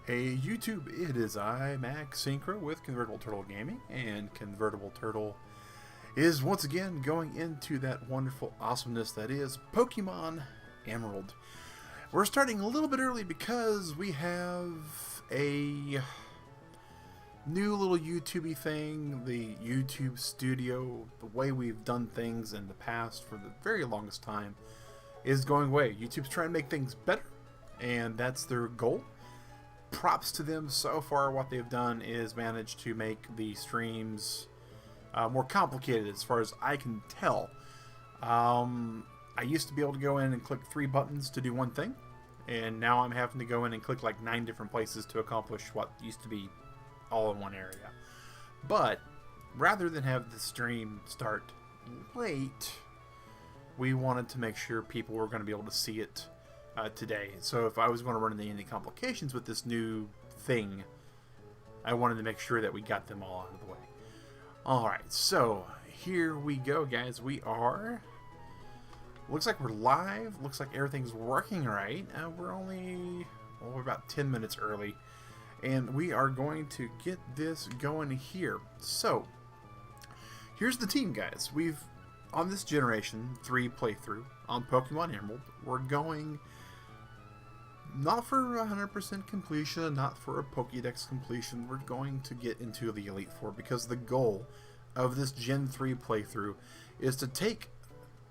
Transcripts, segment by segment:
Hey YouTube, it is I, Max Synchro with Convertible Turtle Gaming, and Convertible Turtle is once again going into that wonderful awesomeness that is Pokemon Emerald. We're starting a little bit early because we have a new little YouTubey thing, the YouTube studio. The way we've done things in the past for the very longest time is going away. YouTube's trying to make things better, and that's their goal. Props to them so far. What they've done is managed to make the streams more complicated as far as I can tell. I used to be able to go in and click 3 buttons to do one thing, and now I'm having to go in and click like 9 different places to accomplish what used to be all in one area. But rather than have the stream start late, we wanted to make sure people were going to be able to see it today. So if I was going to run into any complications with this new thing, I wanted to make sure that we got them all out of the way. Alright, so here we go, guys. We are... Looks like we're live. Looks like everything's working right. We're only... Well, we're about 10 minutes early. And we are going to get this going here. So, here's the team, guys. We've, on this Generation 3 playthrough on Pokemon Emerald, we're going... Not for 100% completion, not for a Pokédex completion. We're going to get into the Elite Four because the goal of this Gen 3 playthrough is to take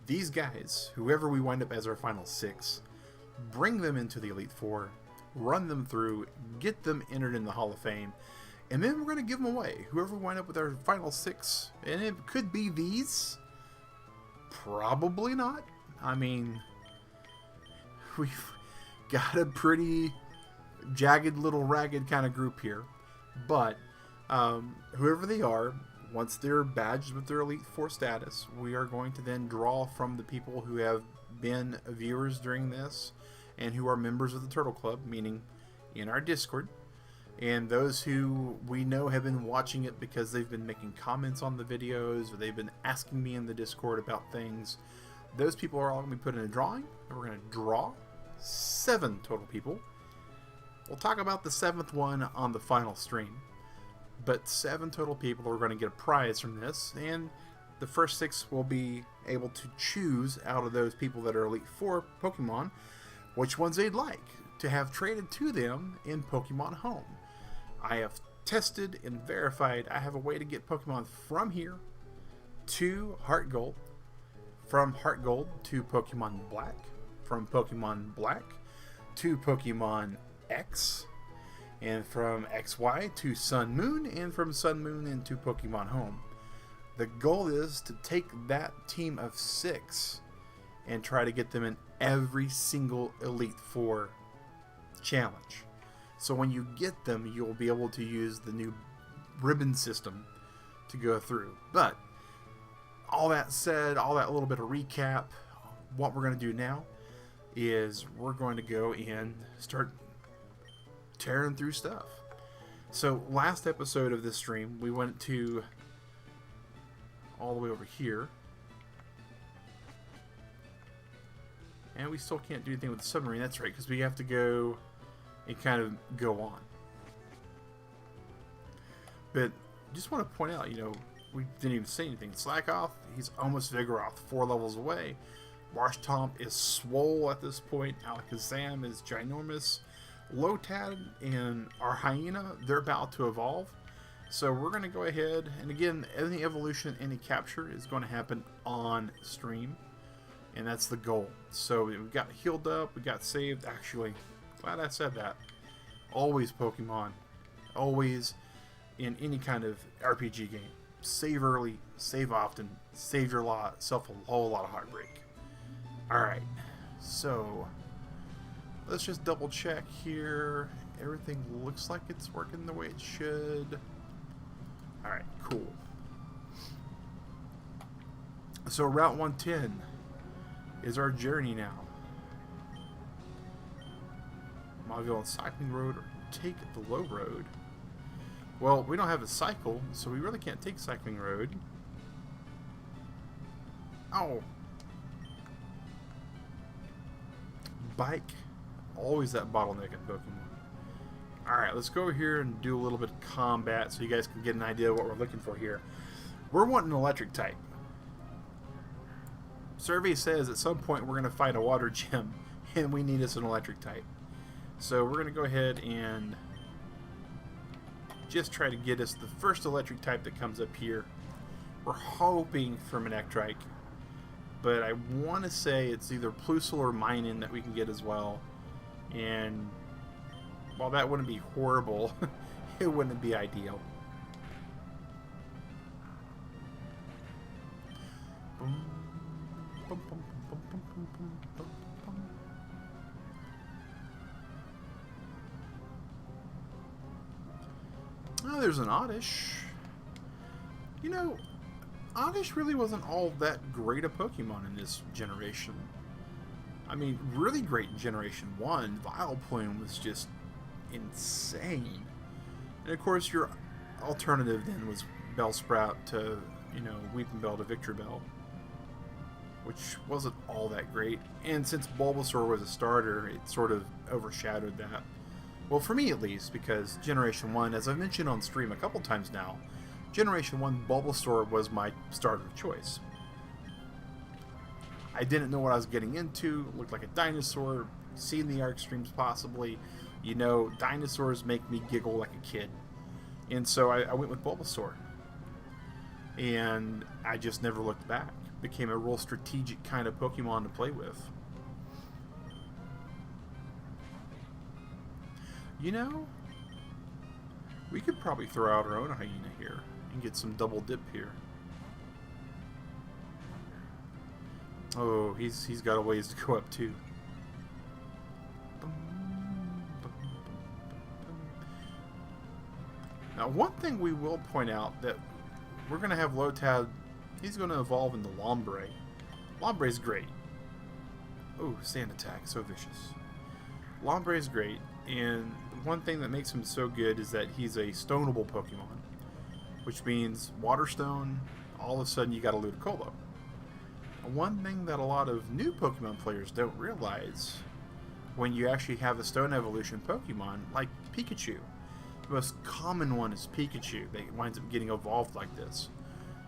these guys, whoever we wind up as our final 6, bring them into the Elite Four, run them through, get them entered in the Hall of Fame, and then we're going to give them away. Whoever we wind up with our final 6, and it could be these, probably not. I mean, we've got a pretty jagged little ragged kind of group here, but whoever they are, once they're badged with their Elite Four status, we are going to then draw from the people who have been viewers during this and who are members of the Turtle Club, meaning in our Discord, and those who we know have been watching it because they've been making comments on the videos or they've been asking me in the Discord about things. Those people are all going to be put in a drawing, and we're going to draw 7 total people. We'll talk about the 7th one on the final stream, but 7 total people are going to get a prize from this, and the first 6 will be able to choose out of those people that are Elite Four Pokemon which ones they'd like to have traded to them in Pokemon Home. I have tested and verified I have a way to get Pokemon from here to Heart Gold, from Heart Gold to Pokemon Black, from Pokemon Black to Pokemon X, and from XY to Sun Moon, and from Sun Moon into Pokemon Home. The goal is to take that team of 6 and try to get them in every single Elite Four challenge. So when you get them, you'll be able to use the new ribbon system to go through. But all that said, all that little bit of recap, what we're going to do now is we're going to go and start tearing through stuff. So last episode of this stream, we went to all the way over here, and we still can't do anything with the submarine. That's right, because we have to go and kind of go on. But just want to point out, you know, we didn't even say anything. Slackoff, he's almost Vigoroth, 4 levels away. Marshtomp is swole at this point. Alakazam is ginormous. Lotad and our Hyena, they're about to evolve. So we're going to go ahead, and again, any evolution, any capture is going to happen on stream. And that's the goal. So we got healed up, we got saved. Actually, glad I said that. Always Pokemon. Always in any kind of RPG game. Save early, save often, save yourself a whole lot of heartbreak. Alright, so let's just double check here. Everything looks like it's working the way it should. Alright, cool. So Route 110 is our journey now. Am I going cycling road or take the low road? Well, we don't have a cycle, so we really can't take cycling road. Oh. Bike. Always that bottleneck in Pokemon. Alright, let's go over here and do a little bit of combat so you guys can get an idea of what we're looking for here. We're wanting an electric type. Survey says at some point we're going to fight a water gem and we need us an electric type. So we're going to go ahead and just try to get us the first electric type that comes up here. We're hoping for Manectrike, but I want to say it's either Plusle or Minun that we can get as well. And while that wouldn't be horrible, it wouldn't be ideal. Oh, there's an Oddish. You know, Oddish really wasn't all that great a Pokemon in this generation. I mean, really great in Generation 1. Vileplume was just insane. And of course, your alternative then was Bellsprout to, you know, Weepinbell to Victreebel, which wasn't all that great. And since Bulbasaur was a starter, it sort of overshadowed that. Well, for me at least, because Generation 1, as I've mentioned on stream a couple times now, Generation 1 Bulbasaur was my starter of choice. I didn't know what I was getting into. It looked like a dinosaur. Seen the ARC streams possibly. You know, dinosaurs make me giggle like a kid. And so I went with Bulbasaur. And I just never looked back. Became a real strategic kind of Pokemon to play with. You know, we could probably throw out our own hyena here and get some double dip here. Oh, he's got a ways to go up too. Now, one thing we will point out that we're going to have Lotad. He's going to evolve into Lombre. Lombre's great. Oh, Sand Attack, so vicious. Lombre's great, and the one thing that makes him so good is that he's a stoneable Pokemon, which means Water Stone, all of a sudden you got a Ludicolo. One thing that a lot of new Pokemon players don't realize, when you actually have a Stone Evolution Pokemon, like Pikachu, the most common one is Pikachu. That winds up getting evolved like this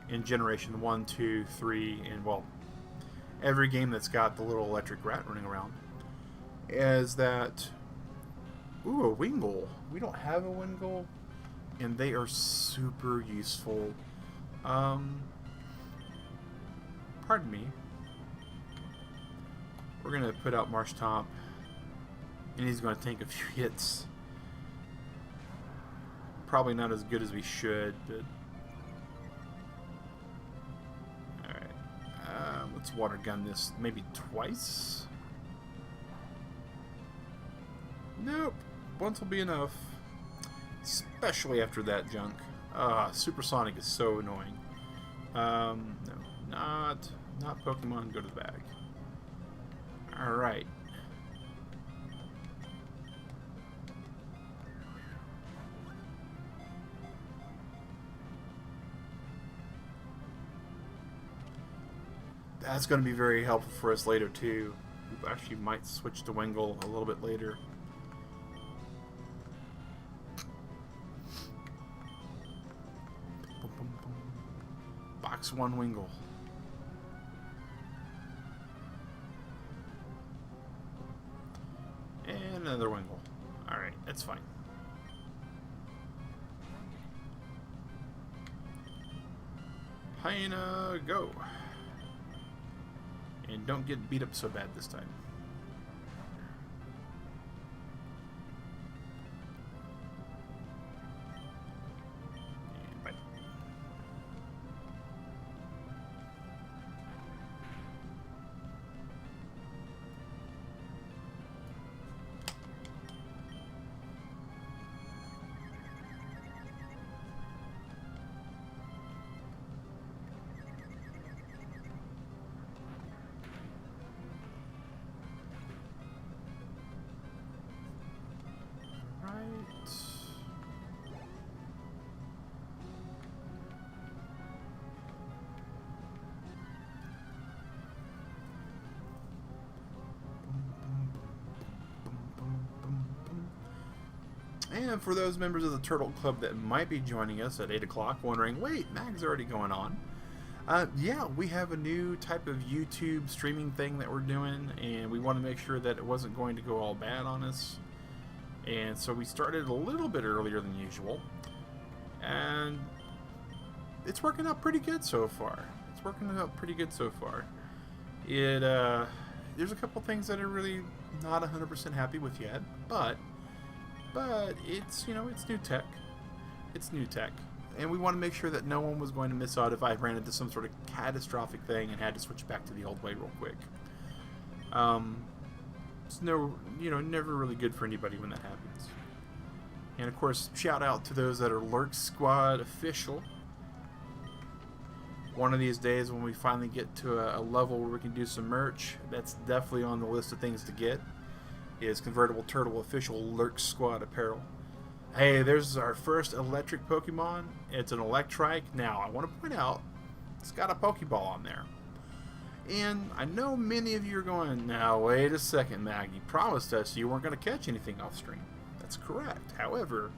in Generation 1, 2, 3, and, well, every game that's got the little electric rat running around, is that, ooh, a Wingull. We don't have a Wingull, and they are super useful. Pardon me. We're going to put out Marshtomp, and he's going to take a few hits. Probably not as good as we should, but... Alright. Let's water gun this maybe twice? Nope. Once will be enough. Especially after that junk. Supersonic is so annoying. No. Not Pokemon, go to the bag. Alright. That's going to be very helpful for us later too. We actually might switch to Wingull a little bit later. Box 1 Wingull. And another Wingull. Alright, that's fine. Hyena, go! And don't get beat up so bad this time. And bye. And for those members of the Turtle Club that might be joining us at 8 o'clock wondering, wait, Mag's already going on. Yeah, we have a new type of YouTube streaming thing that we're doing, and we want to make sure that it wasn't going to go all bad on us. And so we started a little bit earlier than usual. And it's working out pretty good so far. There's a couple things that are really not 100% happy with yet, but it's, it's new tech. It's new tech. And we want to make sure that no one was going to miss out if I ran into some sort of catastrophic thing and had to switch back to the old way real quick. It's never really good for anybody when that happens. And of course, shout out to those that are Lurk Squad official. One of these days when we finally get to a level where we can do some merch, that's definitely on the list of things to get, is Convertible Turtle official Lurk Squad apparel. Hey, there's our first electric Pokemon. It's an Electrike. Now, I want to point out, it's got a Pokeball on there. And I know many of you are going, now wait a second, Mag, you promised us you weren't going to catch anything off stream. That's correct. However,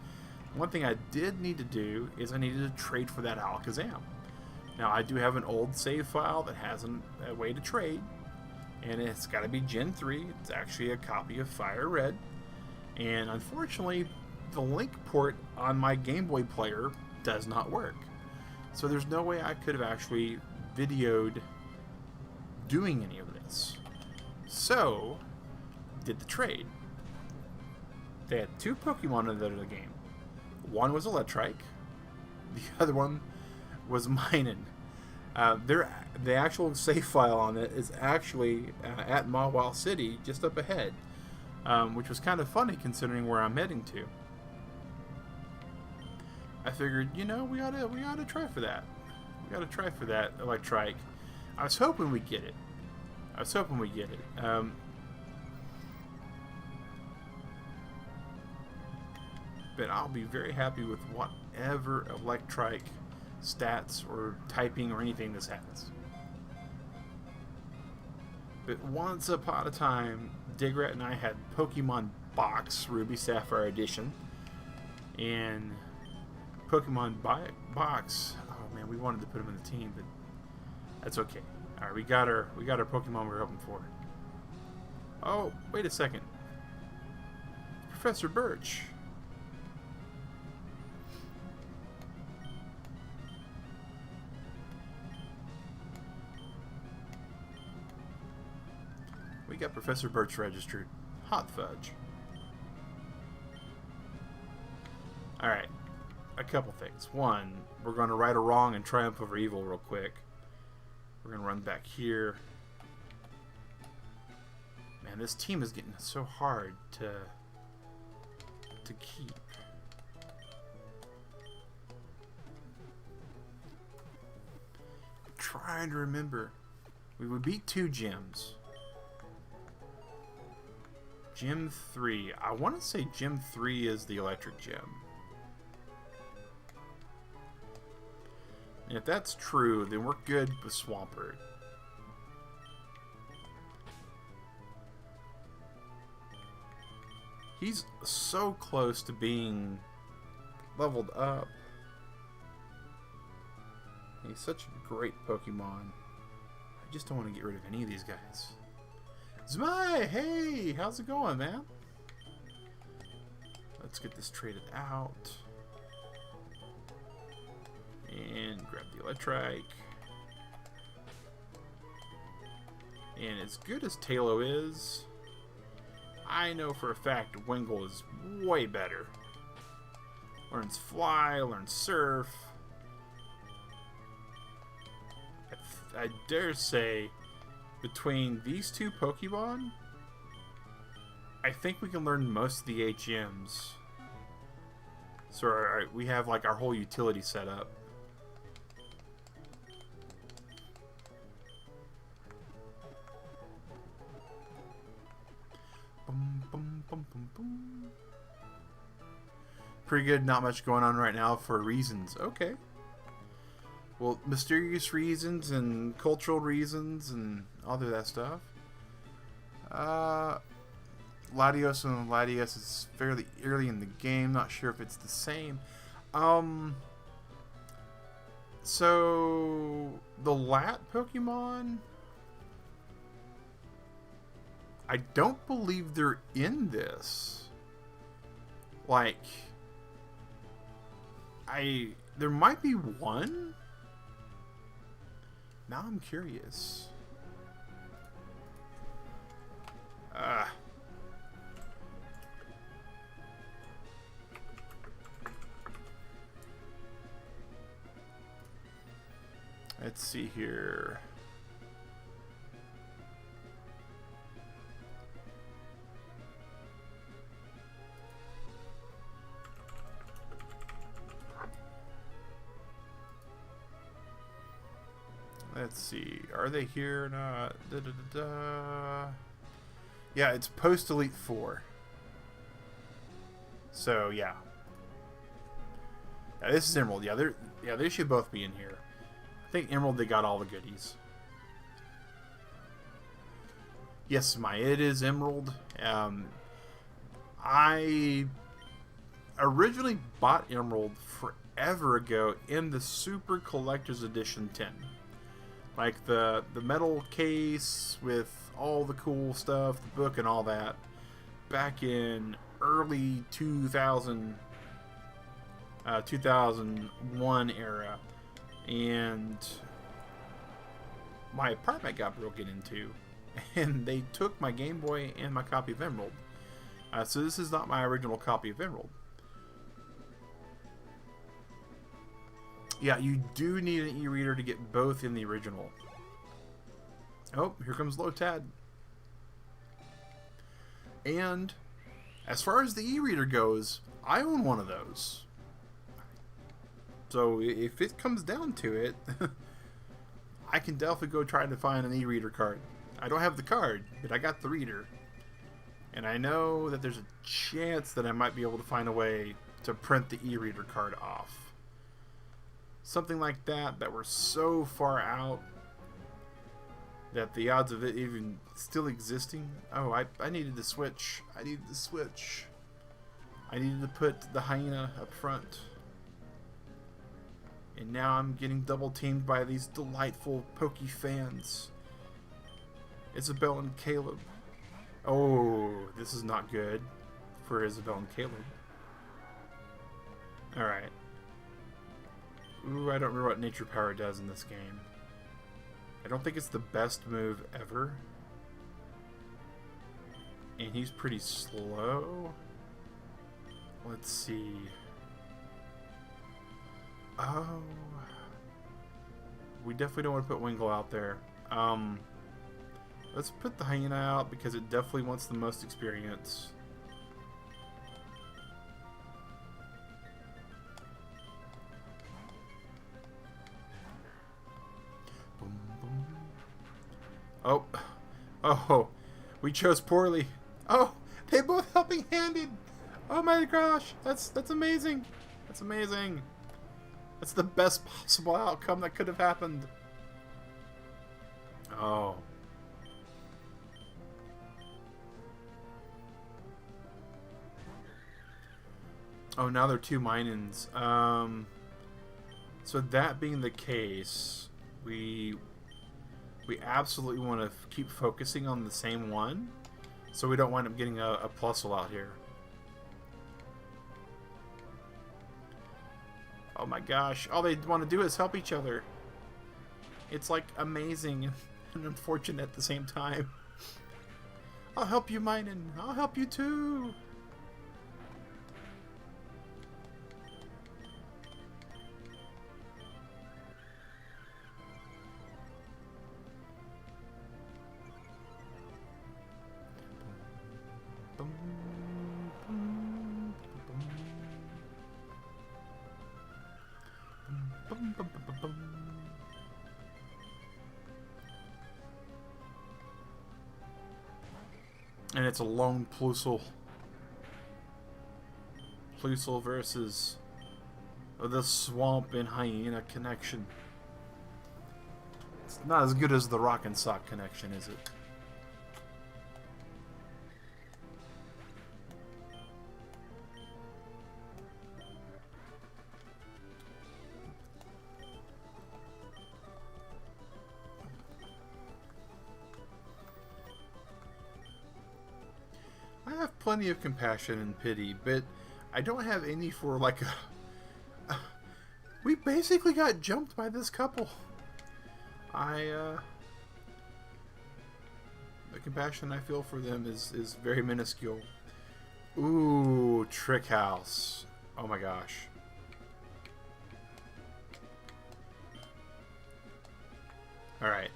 one thing I did need to do is I needed to trade for that Alakazam. Now, I do have an old save file that has a way to trade, and it's got to be Gen 3. It's actually a copy of Fire Red, and unfortunately, the link port on my Game Boy player does not work. So there's no way I could have actually videoed doing any of this. So, did the trade. They had two Pokemon in the game. One was Electrike. The other one was Minun. The actual save file on it is actually at Mawile City, just up ahead, which was kind of funny considering where I'm heading to. I figured, we ought to try for that. We got to try for that Electrike. I was hoping we'd get it. But I'll be very happy with whatever Electrike stats or typing or anything this has. But once upon a time, Digrat and I had Pokemon Box Ruby Sapphire Edition, and Pokemon Box. Oh man, we wanted to put him in the team, but that's okay. All right, we got our Pokemon we were hoping for. Oh, wait a second, Professor Birch. We got Professor Birch registered. Hot fudge. Alright. A couple things. One, we're going to right a wrong and triumph over evil real quick. We're going to run back here. Man, this team is getting so hard to keep. I'm trying to remember. We would beat 2 gyms. Gym 3. I want to say Gym 3 is the electric gym. And if that's true, then we're good with Swampert. He's so close to being leveled up. He's such a great Pokemon. I just don't want to get rid of any of these guys. Zmai, hey, how's it going, man? Let's get this traded out. And grab the Electrike. And as good as Tailo is, I know for a fact Wingull is way better. Learns Fly, learns Surf. I dare say, between these two Pokemon, I think we can learn most of the HMs. So we have like our whole utility set up. Boom, boom, boom, boom, boom. Pretty good, not much going on right now for reasons. Okay. Well, mysterious reasons and cultural reasons and all of that stuff. Latios and Latios is fairly early in the game. Not sure if it's the same. So the Lat Pokemon, I don't believe they're in this. Like, there might be one. Now I'm curious. Let's see here. Let's see. Are they here or not? Yeah, it's post Elite 4. So yeah. This is Emerald. They should both be in here. I think Emerald, they got all the goodies. Yes, it is Emerald. I originally bought Emerald forever ago in the Super Collector's Edition 10. Like the metal case with all the cool stuff, the book and all that, back in early 2001 era. And my apartment got broken into, and they took my Game Boy and my copy of Emerald. So this is not my original copy of Emerald. Yeah, you do need an e-reader to get both in the original. Oh, here comes Lotad. And as far as the e-reader goes, I own one of those. So if it comes down to it, I can definitely go try to find an e-reader card. I don't have the card, but I got the reader. And I know that there's a chance that I might be able to find a way to print the e-reader card off. Something like that we're so far out that the odds of it even still existing. Oh, I needed to switch. I needed to put the hyena up front. And now I'm getting double teamed by these delightful Poke fans. Isabel and Caleb. Oh, this is not good for Isabel and Caleb. Alright. Ooh, I don't remember what Nature Power does in this game. I don't think it's the best move ever. And he's pretty slow. Let's see. Oh. We definitely don't want to put Wingull out there. Let's put the hyena out because it definitely wants the most experience. Boom, boom. Oh. Oh. We chose poorly. Oh, they both helping handed. Oh my gosh. That's amazing. That's amazing. That's the best possible outcome that could have happened. Oh. Oh, now they're two Minans. So that being the case, we absolutely want to keep focusing on the same one, so we don't wind up getting a Plusle out here. Oh my gosh, all they want to do is help each other. It's like amazing and unfortunate at the same time. I'll help you, Minun. I'll help you too. And it's a lone Plusle. Plusle versus the Swamp and Hyena connection. It's not as good as the Rock and Sock connection, is it? plenty of compassion and pity, but I don't have any for like we basically got jumped by this couple. The compassion I feel for them is very minuscule. Ooh, trick house. Oh my gosh. Alright.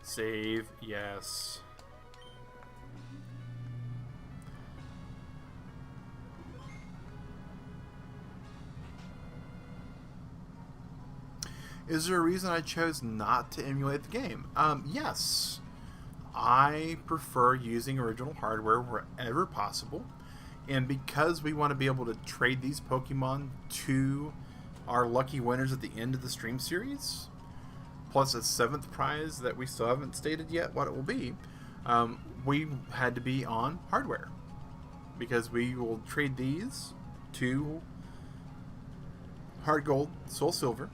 Save, yes. Is there a reason I chose not to emulate the game? Yes. I prefer using original hardware wherever possible. And because we want to be able to trade these Pokemon to our lucky winners at the end of the stream series, plus a 7th prize that we still haven't stated yet what it will be, we had to be on hardware. Because we will trade these to Hard Gold, Soul Silver,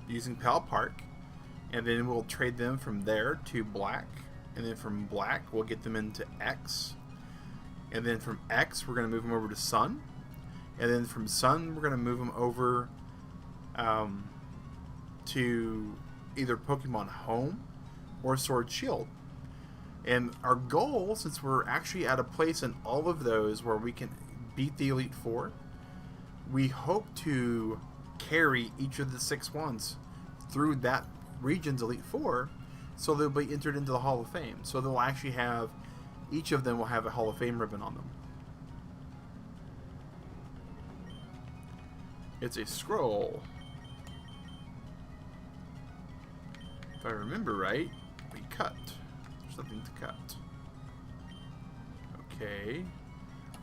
using Pal Park, and then we'll trade them from there to Black, and then from Black we'll get them into X, and then from X we're going to move them over to Sun, and then from Sun we're going to move them over to either Pokemon Home or Sword Shield. And our goal, since we're actually at a place in all of those where we can beat the Elite Four, we hope to carry each of the 6 ones through that region's Elite Four, so they'll be entered into the Hall of Fame. So they'll actually have, each of them will have a Hall of Fame ribbon on them. It's a scroll. If I remember right, we cut. There's something to cut. Okay.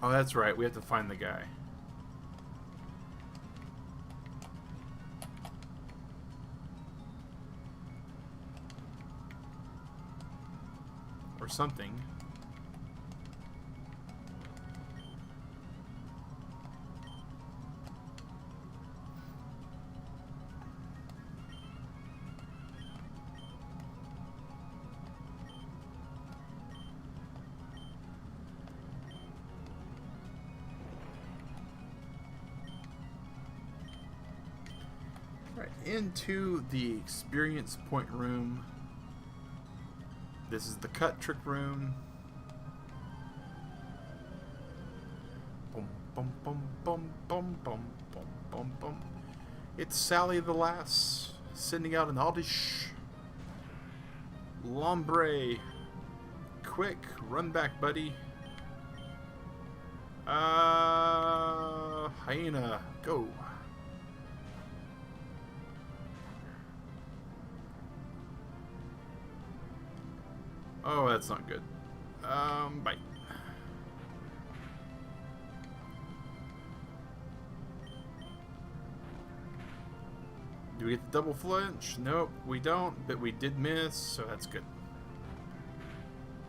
Oh, that's right. We have to find the guy. Or something. Right, into the experience point room. This is the cut trick room. Boom, boom, boom, boom, boom, boom, boom, boom, boom. It's Sally the Lass sending out an Oddish. Lombre. Quick, run back, buddy. Hyena, go. Oh, that's not good. Bite. Do we get the double flinch? Nope, we don't, but we did miss, so that's good.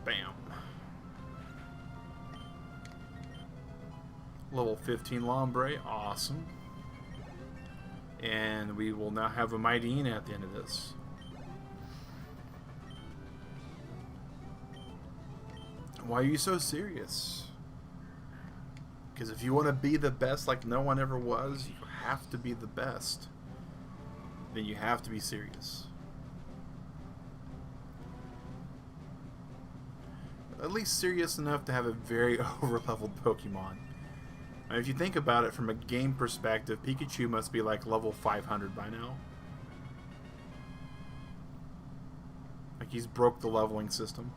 Bam. Level 15 Lombre, awesome. And we will now have a Mightyena at the end of this. Why are you so serious? Because if you want to be the best like no one ever was, you have to be the best. Then you have to be serious. At least serious enough to have a very over-leveled Pokemon. And if you think about it from a game perspective, Pikachu must be like level 500 by now. Like he's broke the leveling system.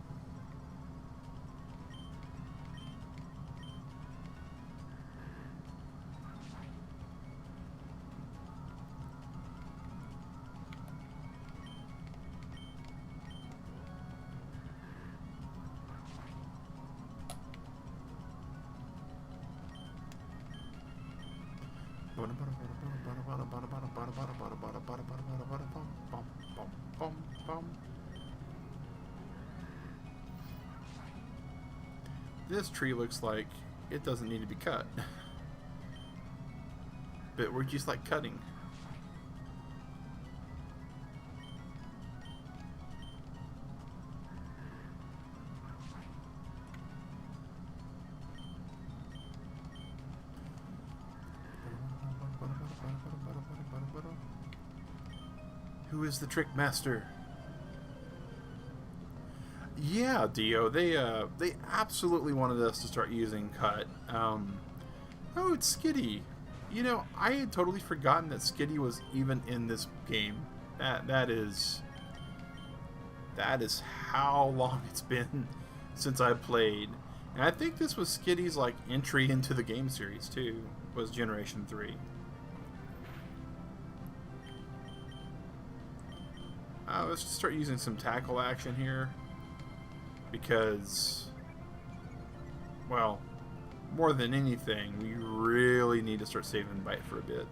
This tree looks like it doesn't need to be cut. But we're just like cutting. Who is the trick master? Yeah, Dio. They absolutely wanted us to start using cut. Oh, it's Skitty. You know, I had totally forgotten that Skitty was even in this game. That is how long it's been since I played. And I think this was Skitty's like entry into the game series too. Was Generation 3. Let's just start using some tackle action here. Because, well, more than anything, we really need to start saving bite for a bit.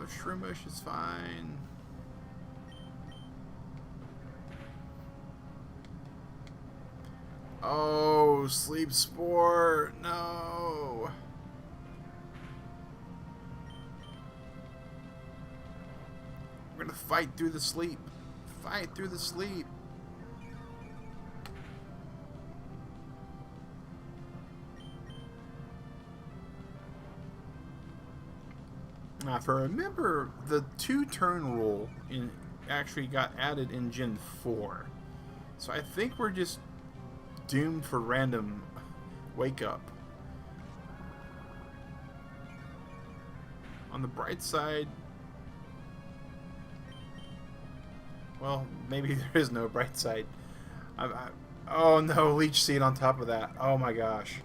Shroomish is fine. Oh, sleep sport, no. We're gonna fight through the sleep. Fight through the sleep. Now, if I remember, the 2-turn rule actually got added in Gen 4. So I think we're just doomed for random wake up. On the bright side, well, maybe there is no bright side. Oh no, leech seed on top of that. Oh my gosh.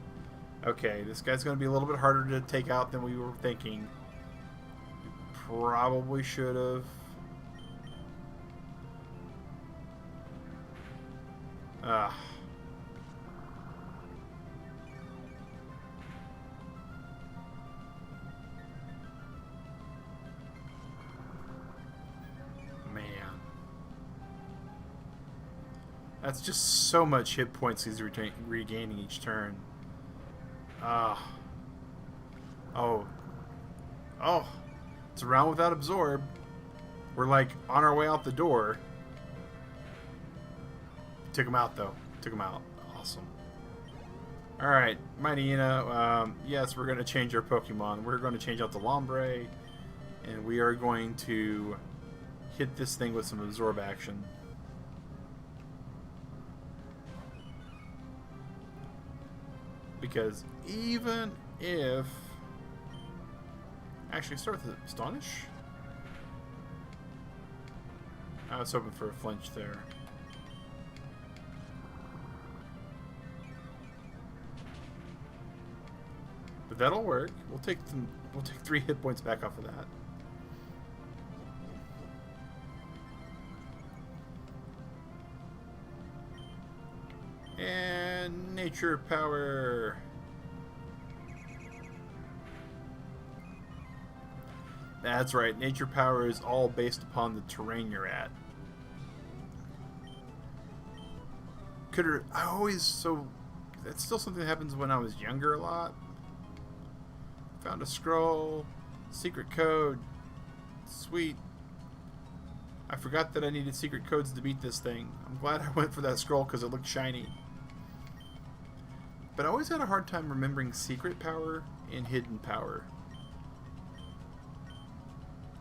Okay, this guy's going to be a little bit harder to take out than we were thinking. Probably should have. Man. That's just so much hit points he's regaining each turn. Oh. It's a round without absorb. We're like on our way out the door. Took him out though. Took him out. Awesome. Alright, Mightyena. Yes, we're going to change our Pokemon. We're going to change out the Lombre. And we are going to hit this thing with some absorb action. Because even if... Actually, start with Astonish. I was hoping for a flinch there. But that'll work. We'll take 3 hit points back off of that. And nature power. That's right, nature power is all based upon the terrain you're at. That's still something that happens when I was younger a lot. Found a scroll, secret code, sweet. I forgot that I needed secret codes to beat this thing. I'm glad I went for that scroll because it looked shiny. But I always had a hard time remembering secret power and hidden power.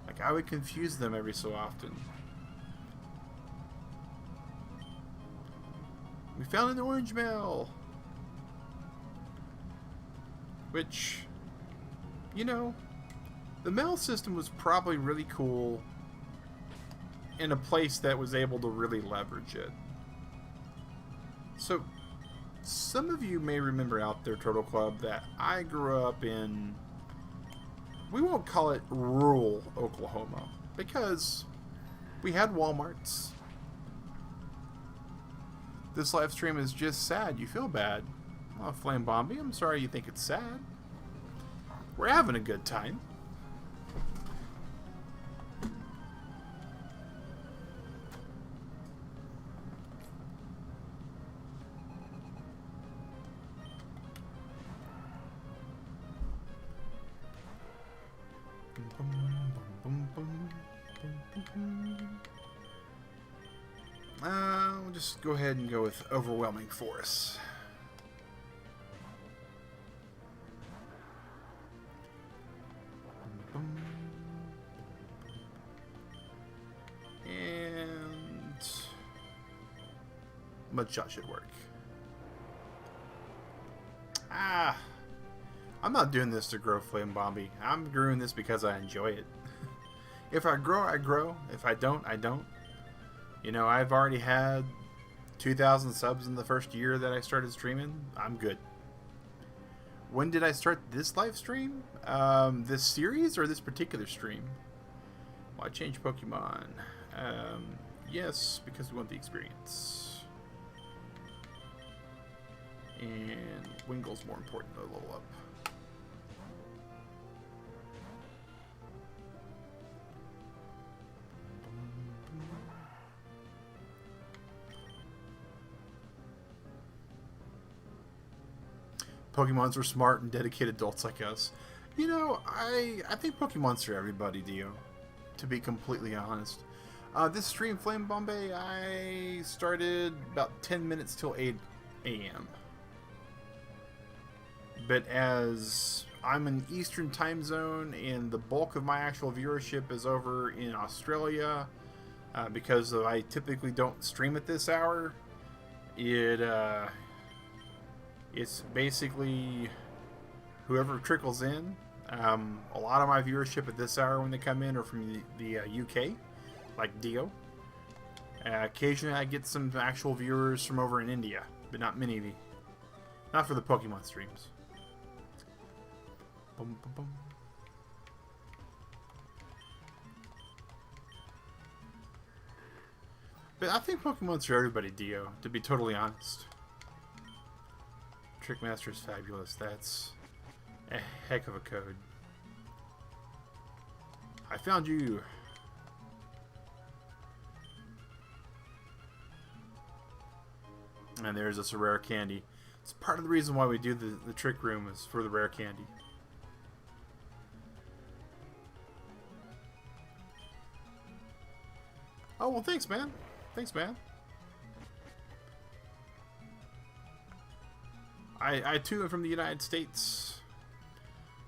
Like, I would confuse them every so often. We found an orange mail! Which, you know, the mail system was probably really cool in a place that was able to really leverage it. So, some of you may remember out there, Turtle Club, that I grew up in... We won't call it rural Oklahoma, because we had Walmarts. This live stream is just sad. You feel bad. Oh, Flame Bombi, I'm sorry you think it's sad. We're having a good time. We'll just go ahead and go with Overwhelming Force. mudshot should work. Ah, I'm not doing this to grow Flame Bombi. I'm growing this because I enjoy it. If I grow, I grow. If I don't, I don't. You know, I've already had 2,000 subs in the first year that I started streaming. I'm good. When did I start this live stream? This series or this particular stream? Well, I changed Pokemon. Yes, because we want the experience. And Wingle's more important to level up. Pokemons are smart and dedicated adults like us. You know, I think Pokemon's for everybody, Dio. To be completely honest. This stream, Flame Bombi, I started about 10 minutes till 8 a.m. But as I'm in Eastern time zone and the bulk of my actual viewership is over in Australia, because I typically don't stream at this hour, it's basically whoever trickles in. A lot of my viewership at this hour when they come in are from the UK, like Dio. Occasionally I get some actual viewers from over in India, but not many of you. Not for the Pokemon streams. Boom, boom, boom. But I think Pokemon's for everybody, Dio, to be totally honest. Trickmaster is fabulous. That's a heck of a code. I found you. And there's us a rare candy. It's part of the reason why we do the trick room is for the rare candy. Oh, well, thanks, man. Thanks, man. I too am from the United States,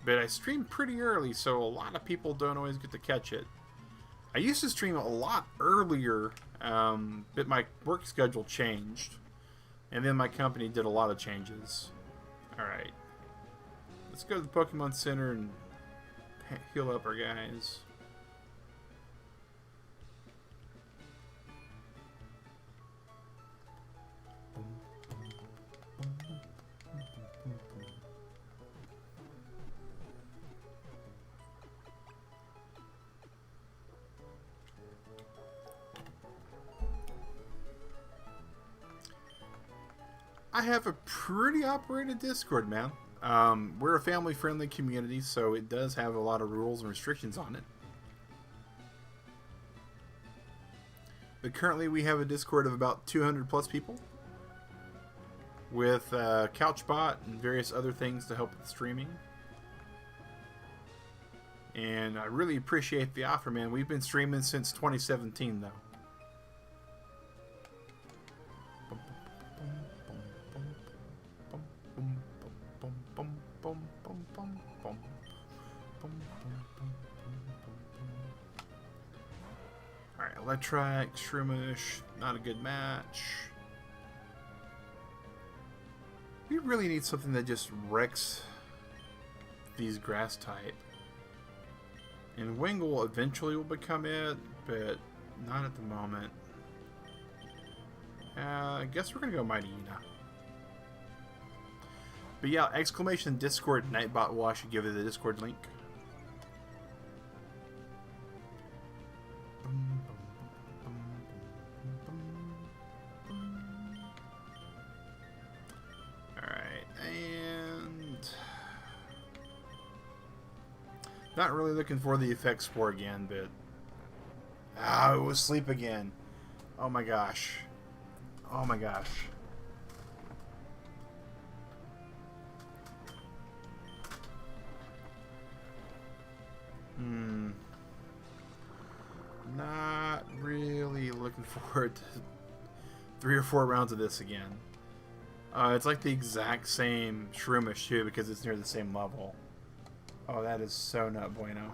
but I stream pretty early, so a lot of people don't always get to catch it. I used to stream a lot earlier, but my work schedule changed, and then my company did a lot of changes. Alright, let's go to the Pokemon Center and heal up our guys. I have a pretty operated Discord, man. We're a family-friendly community, so it does have a lot of rules and restrictions on it. But currently we have a Discord of about 200 plus people, with CouchBot and various other things to help with streaming. And I really appreciate the offer, man. We've been streaming since 2017, though. Alright, Electrike, Shroomish, not a good match. We really need something that just wrecks these grass type. And Wingull eventually will become it, but not at the moment. I guess we're going to go Mighty Una. But yeah, exclamation Discord Nightbot will actually give you the Discord link. Alright, and not really looking for the effect spore again, but it was sleep again. Oh my gosh. Oh my gosh. Not really looking forward to 3 or 4 rounds of this again. It's like the exact same Shroomish too, because it's near the same level. Oh, that is so not bueno.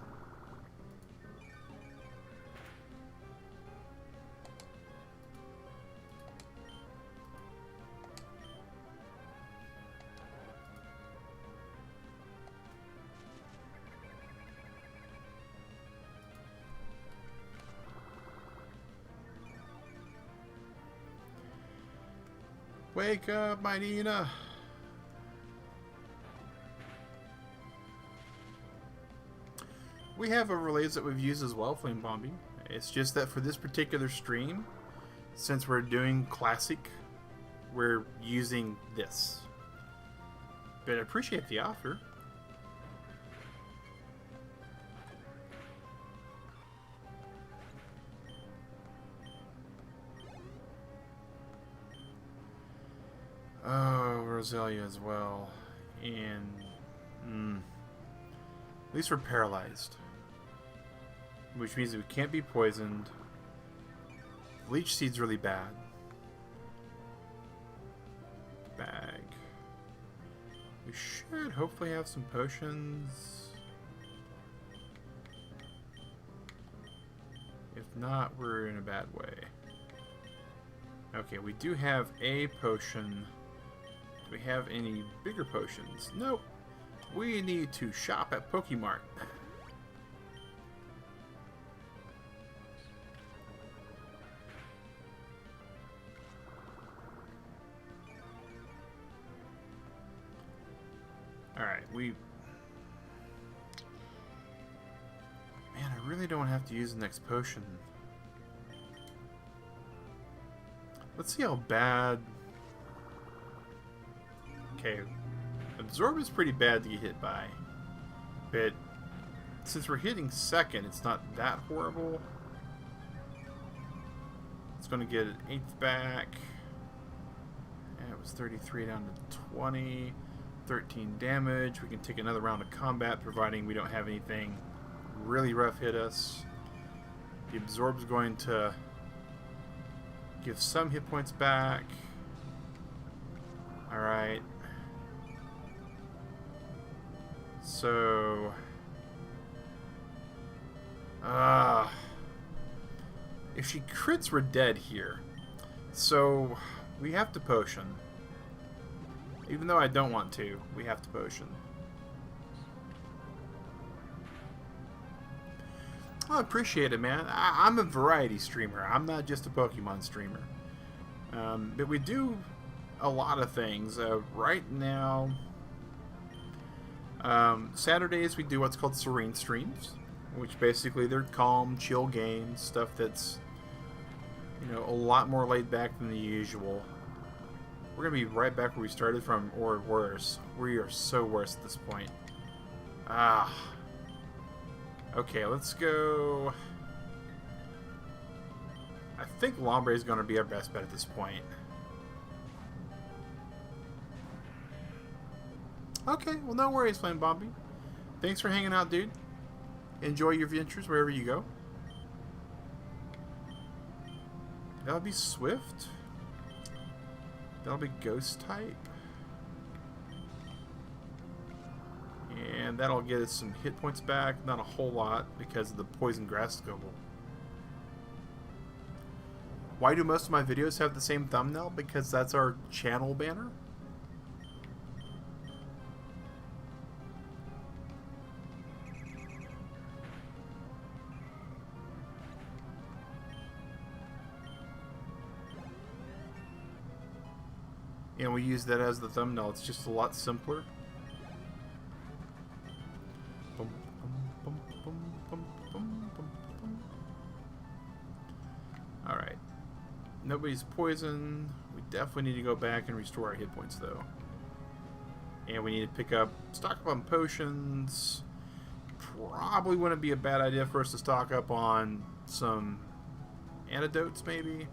Wake up, my Nina. We have overlays that we've used as well, Flame Bombing. It's just that for this particular stream, since we're doing classic, we're using this. But I appreciate the offer. Oh, Roselia as well. And at least we're paralyzed, which means that we can't be poisoned. Leech Seed's really bad. Bag. We should hopefully have some potions. If not, we're in a bad way. Okay, we do have a potion. Do we have any bigger potions? Nope. We need to shop at Pokemart. Alright, man, I really don't have to use the next potion. Let's see how bad... Okay, Absorb is pretty bad to get hit by. But since we're hitting second, it's not that horrible. It's going to get an 8th back. And it was 33 down to 20. 13 damage. We can take another round of combat, providing we don't have anything really rough hit us. The Absorb's going to give some hit points back. Alright. So... if she crits, we're dead here. So, we have to potion. Even though I don't want to, we have to potion. I appreciate it, man. I'm a variety streamer. I'm not just a Pokemon streamer. But we do a lot of things. Right now, Saturdays we do what's called Serene streams, which basically they're calm, chill games, stuff that's, you know, a lot more laid back than the usual. We're going to be right back where we started from, or worse. We are so worse at this point. Okay, let's go... I think Lombre is going to be our best bet at this point. Okay, well, no worries, Flame Bombi. Thanks for hanging out, dude. Enjoy your ventures wherever you go. That'll be Swift. That'll be Ghost type. And that'll get us some hit points back. Not a whole lot because of the Poison Grass Scoble. Why do most of my videos have the same thumbnail? Because that's our channel banner. And we use that as the thumbnail. It's just a lot simpler. Alright. Nobody's poisoned. We definitely need to go back and restore our hit points, though. And we need to pick up, stock up on potions. Probably wouldn't be a bad idea for us to stock up on some antidotes, maybe.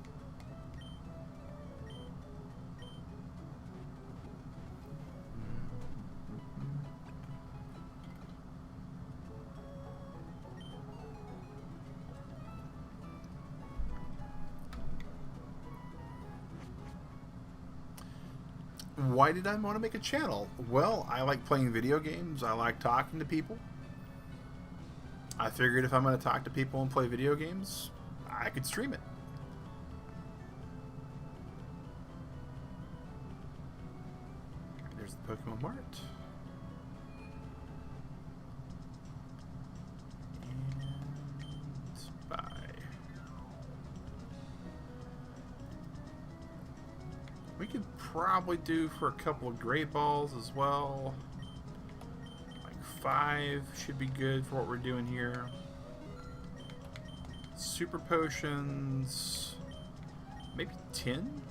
Why did I want to make a channel? Well, I like playing video games. I like talking to people. I figured if I'm going to talk to people and play video games, I could stream it. There's the Pokemon Mart. And buy. We could probably do for a couple of great balls as well. Like 5 should be good for what we're doing here. Super potions, maybe 10?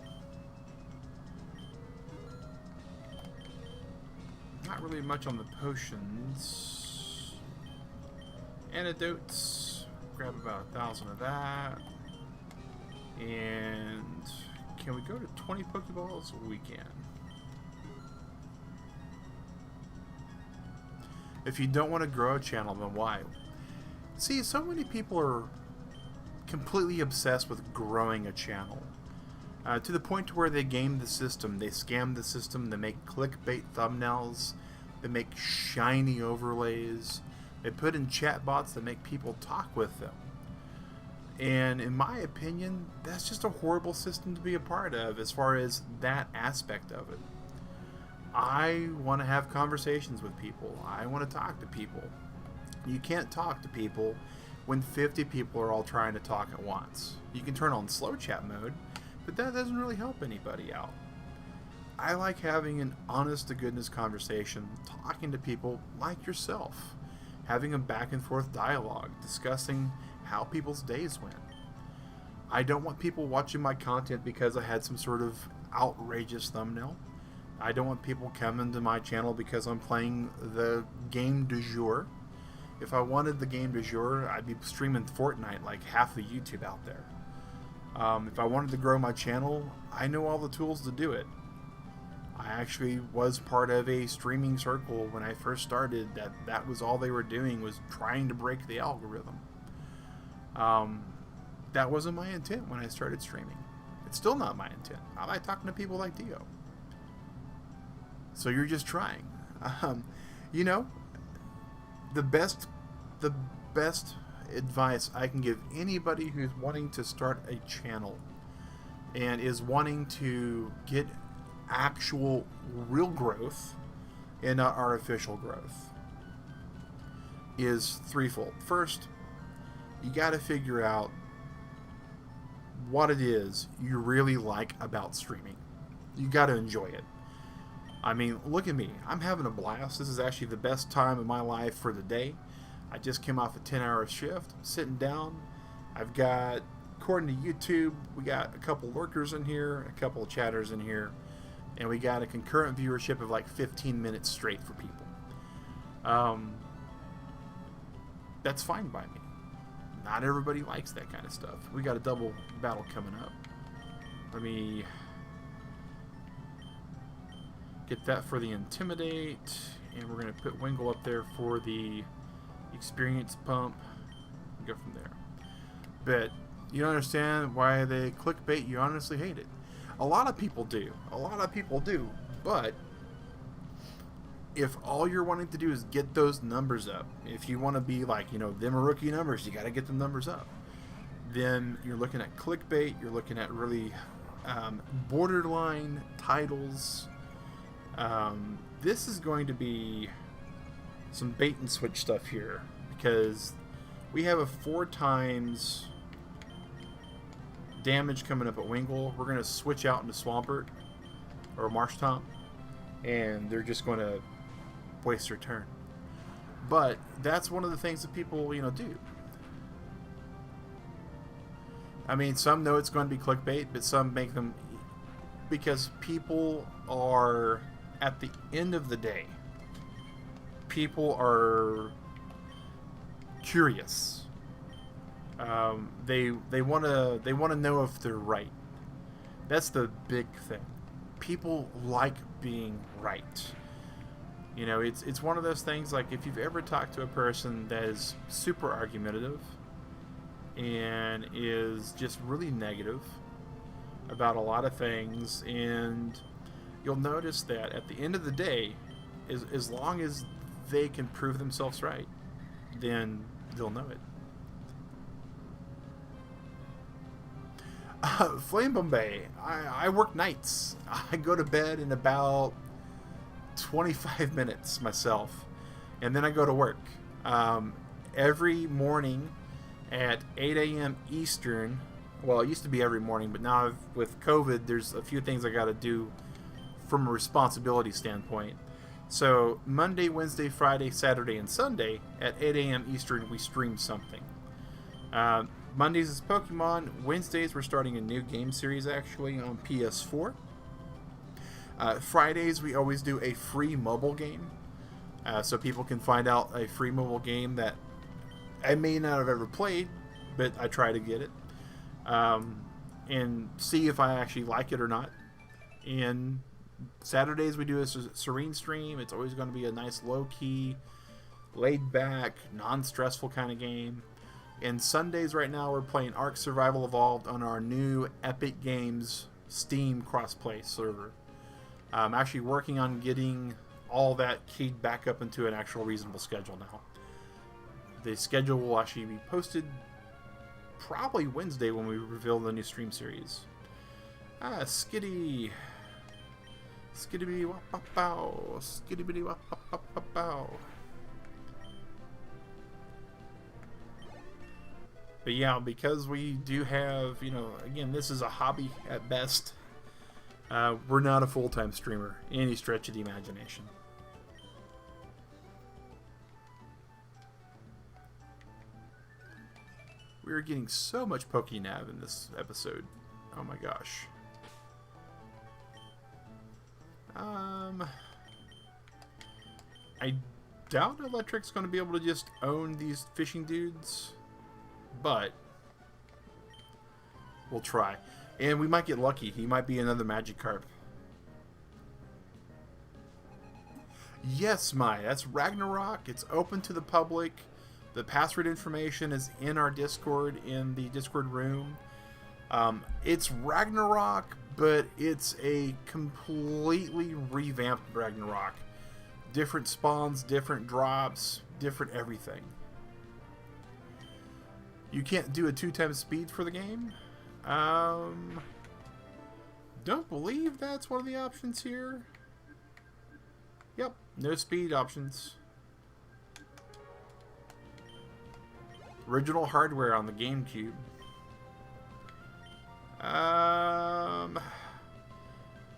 Not really much on the potions. Antidotes, grab about 1,000 of that. And can we go to 20 Pokeballs? We can. If you don't want to grow a channel, then why? See, so many people are completely obsessed with growing a channel. To the point to where they game the system, they scam the system, they make clickbait thumbnails, they make shiny overlays, they put in chatbots that make people talk with them. And in my opinion, that's just a horrible system to be a part of as far as that aspect of it. I want to have conversations with people. I want to talk to people. You can't talk to people when 50 people are all trying to talk at once. You can turn on slow chat mode, but that doesn't really help anybody out. I like having an honest-to-goodness conversation, talking to people like yourself, having a back-and-forth dialogue, discussing how people's days went. I don't want people watching my content because I had some sort of outrageous thumbnail. I don't want people coming to my channel because I'm playing the game du jour. If I wanted the game du jour, I'd be streaming Fortnite like half of YouTube out there. If I wanted to grow my channel, I know all the tools to do it. I actually was part of a streaming circle when I first started that was all they were doing, was trying to break the algorithm. That wasn't my intent when I started streaming. It's still not my intent. I like talking to people like Dio. So you're just trying. You know, the best advice I can give anybody who's wanting to start a channel and is wanting to get actual real growth and not artificial growth is threefold. First, you got to figure out what it is you really like about streaming. You got to enjoy it. I mean, look at me. I'm having a blast. This is actually the best time of my life for the day. I just came off a 10-hour shift. I'm sitting down. I've got, according to YouTube, we got a couple lurkers in here, a couple of chatters in here, and we got a concurrent viewership of like 15 minutes straight for people. That's fine by me. Not everybody likes that kind of stuff. We got a double battle coming up. Let me get that for the Intimidate, and we're going to put Wingle up there for the Experience Pump. Go from there. But you don't understand why they clickbait. You honestly hate it. A lot of people do. But if all you're wanting to do is get those numbers up, if you want to be like, you know, them are rookie numbers, you got to get the numbers up, then you're looking at clickbait, you're looking at really borderline titles. This is going to be some bait and switch stuff here, because we have a 4 times damage coming up at Wingle. We're going to switch out into Swampert or Marshtomp, and they're just going to waste their turn. But that's one of the things that people, you know, do. I mean, some know it's going to be clickbait, but some make them, because people are, at the end of the day, people are curious. They want to know if they're right. That's the big thing. People like being right. You know, it's one of those things, like if you've ever talked to a person that is super argumentative and is just really negative about a lot of things, and you'll notice that at the end of the day, as long as they can prove themselves right, then they'll know it. Flame Bombay, I work nights. I go to bed in about 25 minutes myself, and then I go to work. Every morning at 8 a.m. Eastern. Well, it used to be every morning, but now with COVID, there's a few things I got to do from a responsibility standpoint. So Monday, Wednesday, Friday, Saturday, and Sunday at 8 a.m. Eastern, we stream something. Mondays is Pokemon. Wednesdays, we're starting a new game series actually on PS4. Fridays, we always do a free mobile game. So people can find out a free mobile game that I may not have ever played, but I try to get it. And see if I actually like it or not. And Saturdays, we do a serene stream. It's always going to be a nice low-key, laid-back, non-stressful kind of game. And Sundays right now we're playing Ark Survival Evolved on our new Epic Games Steam crossplay server. I'm actually working on getting all that keyed back up into an actual reasonable schedule now. The schedule will actually be posted probably Wednesday when we reveal the new stream series. Skitty. Skitty wap pop pow. Skitty wap pop pop pow. But yeah, because we do have, again, this is a hobby at best. We're not a full-time streamer, any stretch of the imagination. We're getting so much PokéNav in this episode. Oh my gosh. I doubt Electric's going to be able to just own these fishing dudes. But we'll try. And we might get lucky. He might be another Magikarp. Yes, Mai. That's Ragnarok. It's open to the public. The password information is in our Discord, in the Discord room. It's Ragnarok, but it's a completely revamped Ragnarok. Different spawns, different drops, different everything. You can't do a 2x speed for the game. Don't believe that's one of the options here. Yep, no speed options. Original hardware on the GameCube.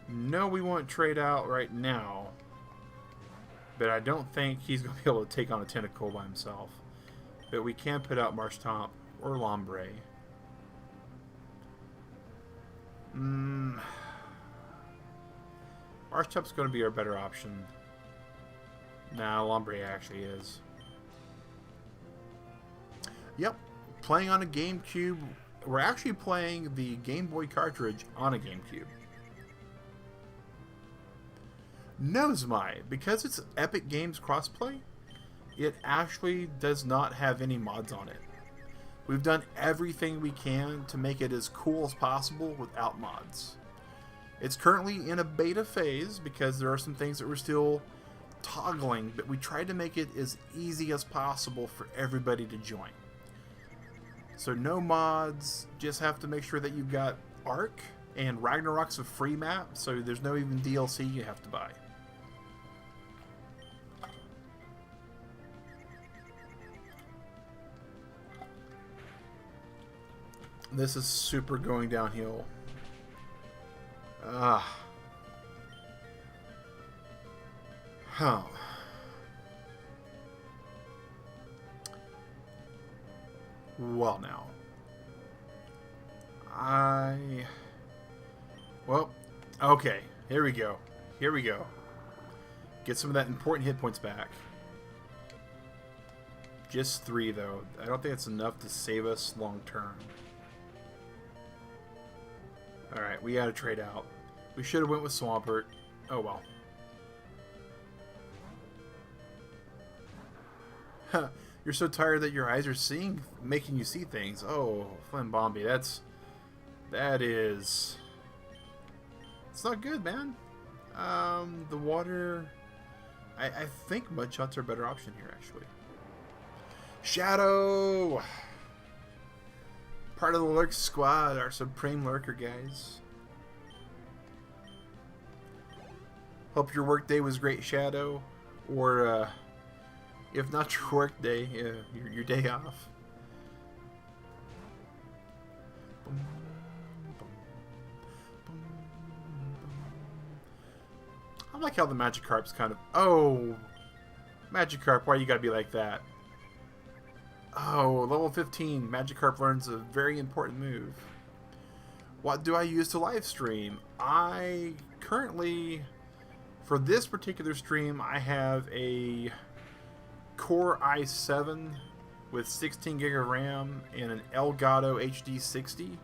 No, we won't trade out right now. But I don't think he's going to be able to take on a Tentacle by himself. But we can put out Marshtomp or Lombre. Marshtomp's going to be our better option. Nah, Lombre actually is. Yep, playing on a GameCube. We're actually playing the Game Boy cartridge on a GameCube. No, Zmai, because it's Epic Games crossplay, it actually does not have any mods on it. We've done everything we can to make it as cool as possible without mods. It's currently in a beta phase because there are some things that we're still toggling, but we tried to make it as easy as possible for everybody to join. So no mods, just have to make sure that you've got Ark, and Ragnarok's a free map, so there's no even DLC you have to buy. This is super going downhill. Huh. Well, now. Well, okay. Here we go. Here we go. Get some of that important hit points back. Just 3, though. I don't think that's enough to save us long term. Alright, we gotta trade out. We should have went with Swampert. Oh well. Huh. You're so tired that your eyes are making you see things. Oh, Flambombie, that is... It's not good, man. The water... I think Mudshots are a better option here, actually. Shadow! Part of the Lurk Squad, our Supreme Lurker, guys. Hope your workday was great, Shadow. Or, if not your workday, your day off. like how the Magikarp's kind of... Oh! Magikarp, why you gotta be like that? Oh, level 15. Magikarp learns a very important move. What do I use to live stream? I currently, for this particular stream, I have a Core i7 with 16 gig of RAM and an Elgato HD 60,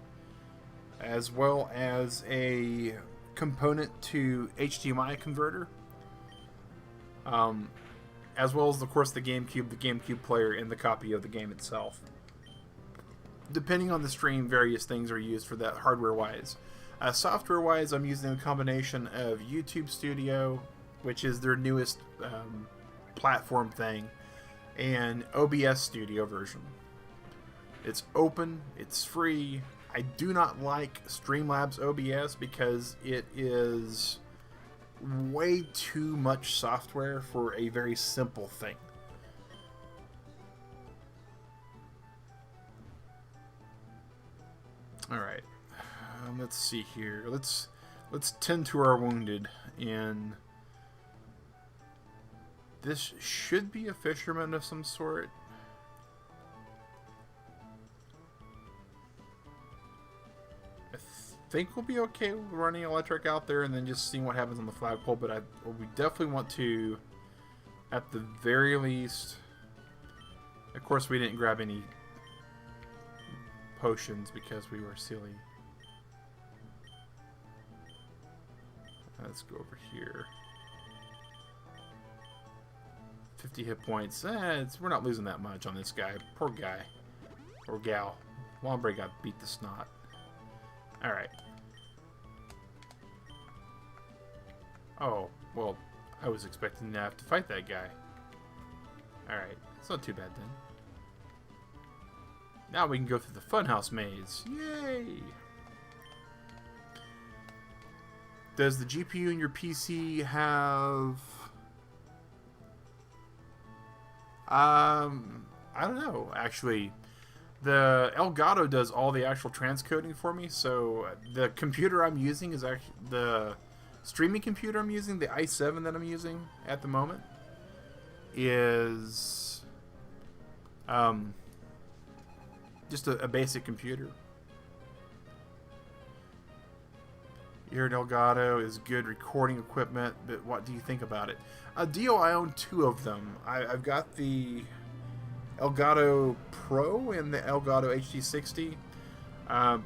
as well as a component to HDMI converter, as well as, of course, the GameCube player, and the copy of the game itself. Depending on the stream, various things are used for that hardware-wise. Software-wise, I'm using a combination of YouTube Studio, which is their newest platform thing, and OBS Studio version. It's open, it's free. I do not like Streamlabs OBS because it is way too much software for a very simple thing. Alright, let's see here. Let's tend to our wounded, and this should be a fisherman of some sort. I think we'll be okay with running electric out there and then just seeing what happens on the flagpole, but we definitely want to, at the very least... Of course, we didn't grab any potions because we were silly. Let's go over here. 50 hit points. We're not losing that much on this guy. Poor guy. Or gal. Lombre got beat to snot. Alright. Oh, well, I was expecting to have to fight that guy. Alright, it's not too bad then. Now we can go through the Funhouse maze. Yay! Does the GPU in your PC have... I don't know, actually. The Elgato does all the actual transcoding for me, so the computer I'm using is actually... The streaming computer I'm using, the i7 that I'm using at the moment, is... just a basic computer. Your Elgato is good recording equipment, but what do you think about it? Deal, I own two of them. I've got the Elgato Pro and the Elgato HD60.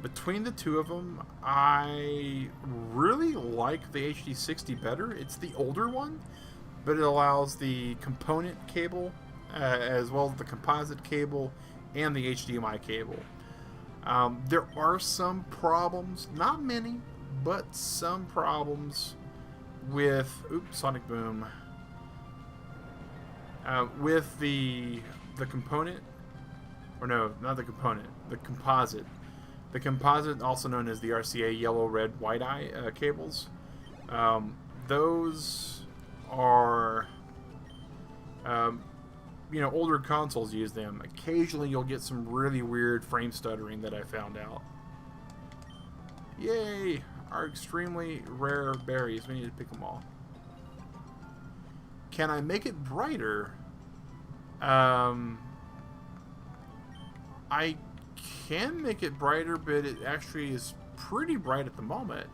Between the two of them, I really like the HD60 better. It's the older one, but it allows the component cable, as well as the composite cable, and the HDMI cable. There are some problems, not many, but some problems with... Oops, Sonic Boom. With the component, or no, not the component, the composite. The composite, also known as the RCA yellow, red, white eye cables. Those are... you know, older consoles use them. Occasionally you'll get some really weird frame stuttering that I found out. Yay! Our extremely rare berries. We need to pick them all. Can I make it brighter? I can make it brighter, but it actually is pretty bright at the moment.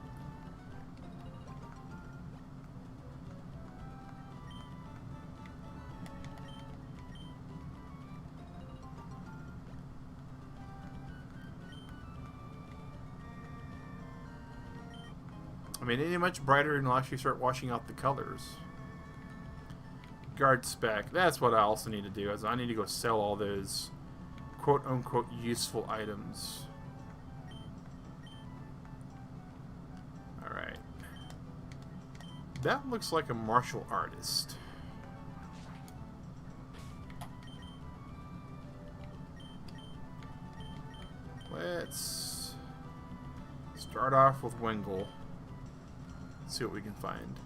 I mean, it ain't much brighter unless you start washing out the colors. Guard spec. That's what I also need to do, is I need to go sell all those quote-unquote useful items. Alright. That looks like a martial artist. Let's start off with Wingle. See what we can find.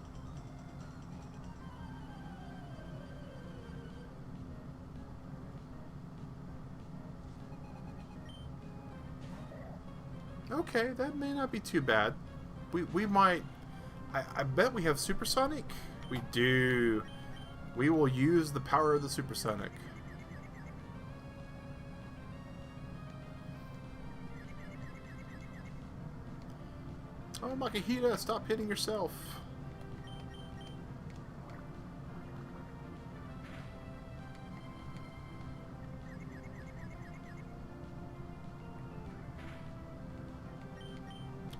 Okay, that may not be too bad. We might I bet we have supersonic. We do. We will use the power of the supersonic. Oh, Makahita, stop hitting yourself.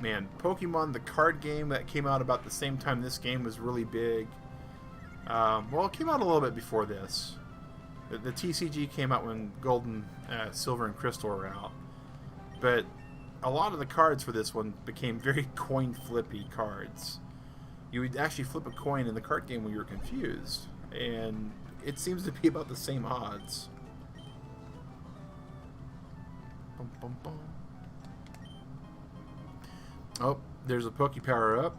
Man, Pokemon, the card game that came out about the same time this game was really big. Well, it came out a little bit before this. The TCG came out when Gold and Silver and Crystal were out. But a lot of the cards for this one became very coin flippy cards. You would actually flip a coin in the card game when you were confused. And it seems to be about the same odds. Bum, bum, bum. Oh, there's a Poke Power up.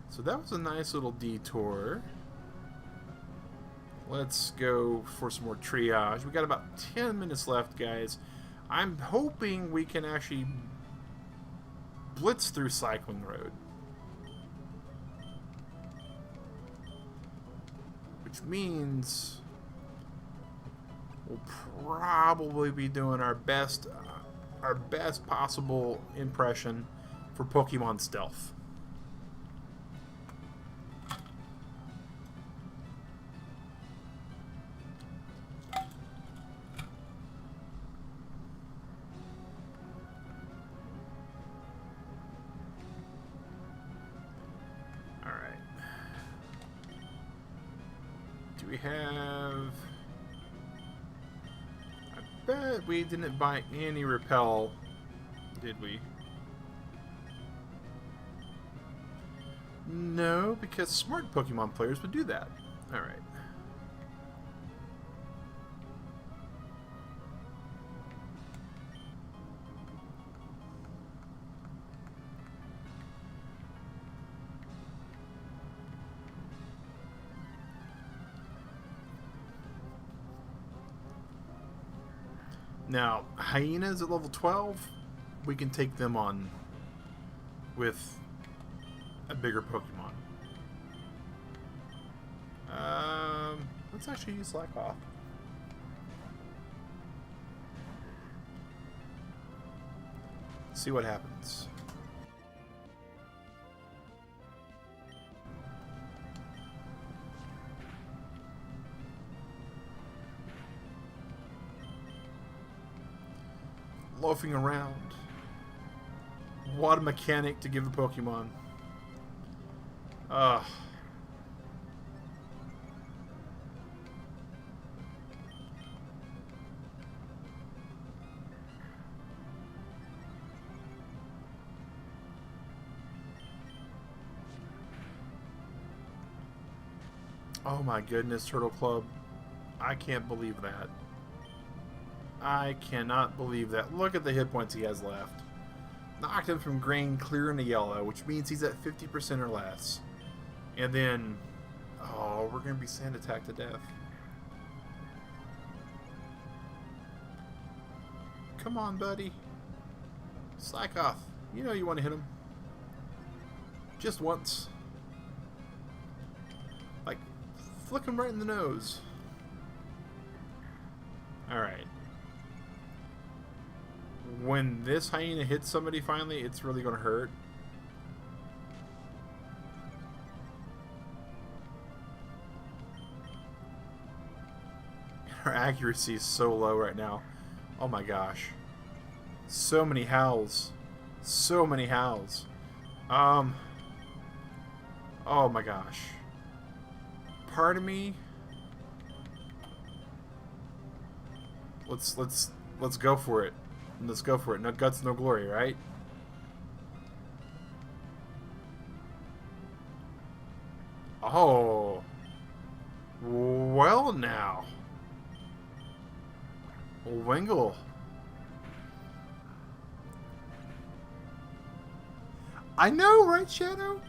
So that was a nice little detour. Let's go for some more triage. We got about 10 minutes left, guys. I'm hoping we can actually blitz through Cycling Road. Which means we'll probably be doing our best possible impression for Pokemon Stealth. Alright. Do we have... I bet we didn't buy any repel, did we? No, because smart Pokemon players would do that. Alright. Now, hyenas at level 12, we can take them on with a bigger Pokemon. Let's actually use Slakoth. See what happens. Loafing around. What a mechanic to give a Pokemon. Oh my goodness, Turtle Club. I can't believe that. I cannot believe that. Look at the hit points he has left. Knocked him from green clear into yellow, which means he's at 50% or less. And then, oh, we're going to be sand attacked to death. Come on, buddy. Slakoth, you know you want to hit him. Just once. Like, flick him right in the nose. Alright. When this hyena hits somebody finally, it's really going to hurt. Our accuracy is so low right now. Oh my gosh. So many howls. So many howls. Oh my gosh. Part of me. Let's go for it. Let's go for it. No guts, no glory, right? Oh. Well now. Wingle. I know, right, Shadow?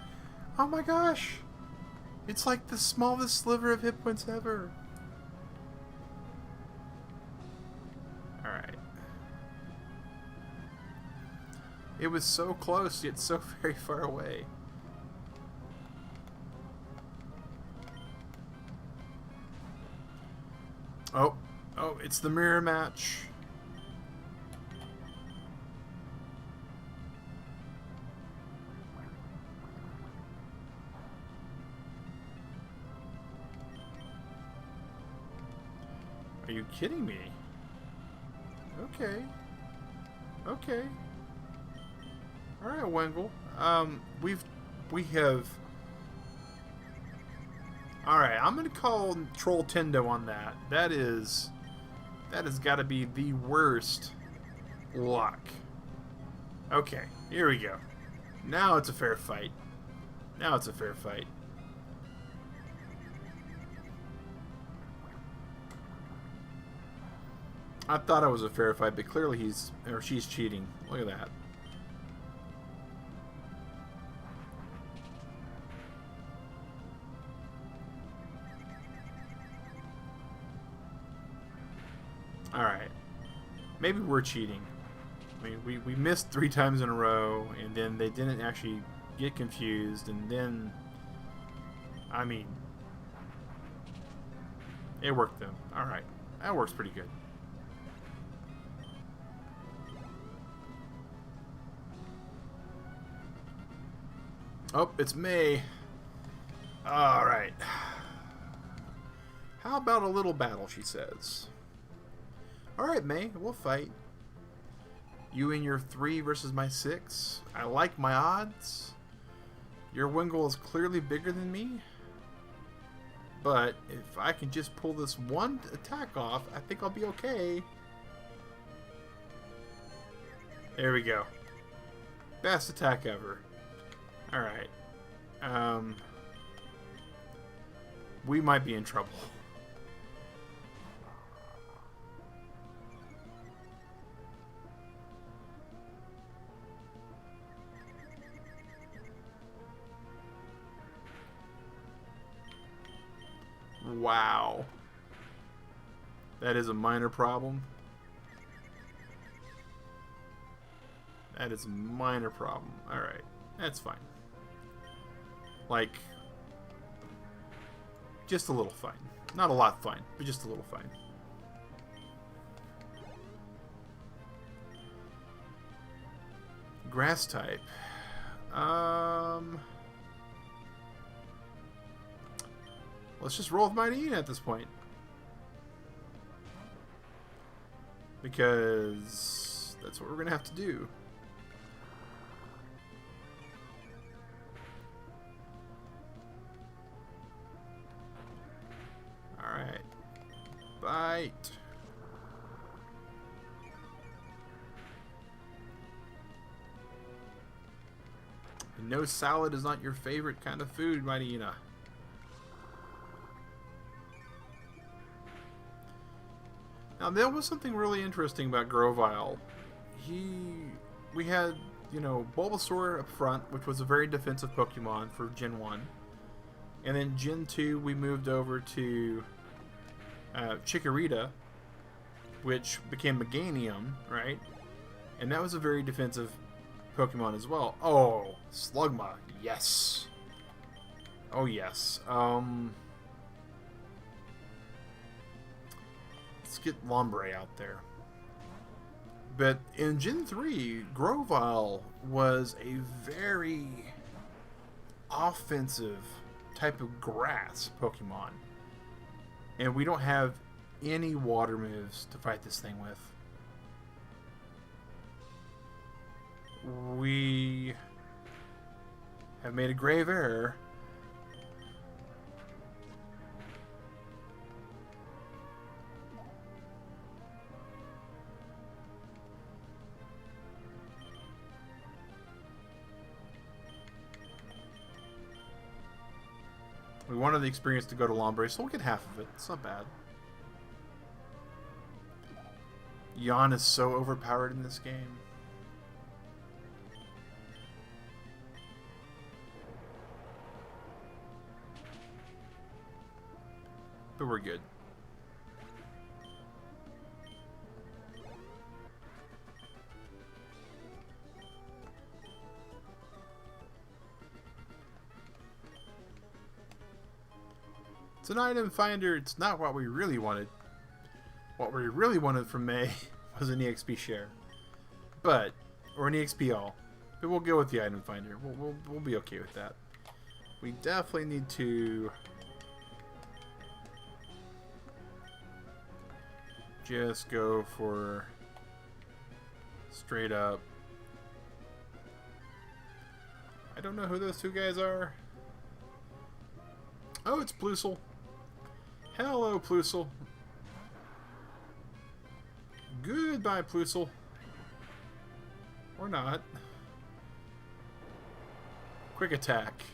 Oh my gosh. It's like the smallest sliver of hit points ever. Alright. It was so close, yet so very far away. Oh, it's the mirror match. Are you kidding me? Okay. Okay. Alright, Wengle. We have... Alright, I'm gonna call Troll Tendo on that. That has gotta be the worst luck. Okay, here we go. Now it's a fair fight. Now it's a fair fight. I thought it was a fair fight, but clearly she's cheating. Look at that. Alright. Maybe we're cheating. I mean, we missed 3 times in a row, and then they didn't actually get confused, and then... I mean... It worked then. Alright. That works pretty good. Oh, it's May. Alright. How about a little battle, she says. Alright, May, we'll fight. You and your 3 versus my 6. I like my odds. Your Wingull is clearly bigger than me. But if I can just pull this one attack off, I think I'll be okay. There we go. Best attack ever. Alright. We might be in trouble. Wow. That is a minor problem. That is a minor problem. Alright. That's fine. Like, just a little fine. Not a lot fine, but just a little fine. Grass type. Let's just roll with Mighty at this point. Because that's what we're going to have to do. Alright. Bite. I know salad is not your favorite kind of food, Mighty. Now, there was something really interesting about Grovyle. We had, Bulbasaur up front, which was a very defensive Pokemon for Gen 1. And then Gen 2, we moved over to Chikorita, which became Meganium, right? And that was a very defensive Pokemon as well. Oh, Slugma, yes. Oh, yes. Let's get Lombre out there. But in Gen 3, Grovyle was a very offensive type of grass Pokemon. And we don't have any water moves to fight this thing with. We have made a grave error. We wanted the experience to go to Lombre, so we'll get half of it. It's not bad. Yon is so overpowered in this game. But we're good. It's an item finder. It's not what we really wanted. What we really wanted from May was an EXP share. Or an EXP all. But we'll go with the item finder. We'll be okay with that. We definitely need to just go for straight up. I don't know who those two guys are. Oh, it's Plusel. Hello, Plusel. Goodbye, Plusel. Or not. Quick attack.